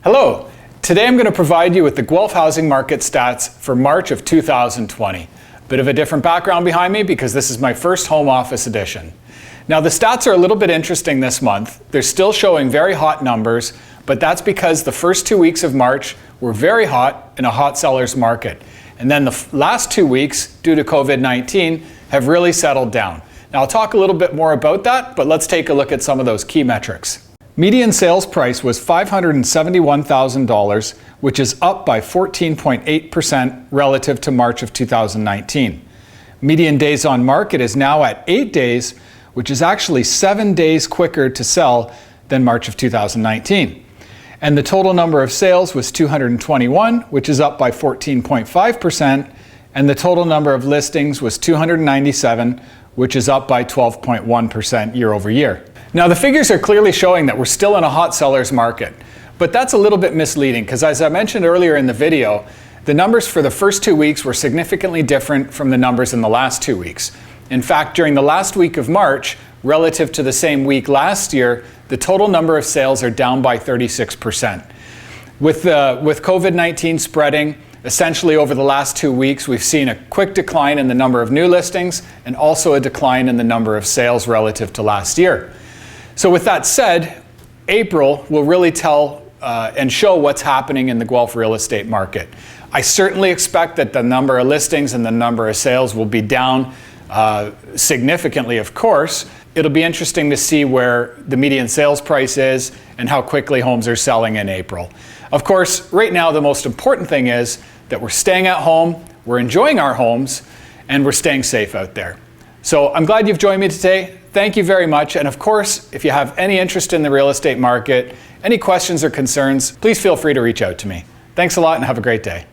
Hello, today I'm going to provide you with the Guelph housing market stats for March of 2020. Bit of a different background behind me because this is my first home office edition. Now the stats are a little bit interesting this month. They're still showing very hot numbers, but that's because the first 2 weeks of March were very hot in a hot seller's market. And then the last 2 weeks, due to COVID-19, have really settled down. Now I'll talk a little bit more about that, but let's take a look at some of those key metrics. Median sales price was $571,000, which is up by 14.8% relative to March of 2019. Median days on market is now at 8 days, which is actually 7 days quicker to sell than March of 2019. And the total number of sales was 221, which is up by 14.5%, and the total number of listings was 297, which is up by 12.1% year over year. Now the figures are clearly showing that we're still in a hot seller's market, but that's a little bit misleading because, as I mentioned earlier in the video, the numbers for the first 2 weeks were significantly different from the numbers in the last 2 weeks. In fact, during the last week of March, relative to the same week last year, the total number of sales are down by 36%. With COVID-19 spreading, essentially over the last 2 weeks, we've seen a quick decline in the number of new listings and also a decline in the number of sales relative to last year. So with that said, April will really tell and show what's happening in the Guelph real estate market. I certainly expect that the number of listings and the number of sales will be down significantly, of course. It'll be interesting to see where the median sales price is and how quickly homes are selling in April. Of course, right now the most important thing is that we're staying at home, we're enjoying our homes, and we're staying safe out there. So I'm glad you've joined me today. Thank you very much. And of course, if you have any interest in the real estate market, any questions or concerns, please feel free to reach out to me. Thanks a lot and have a great day.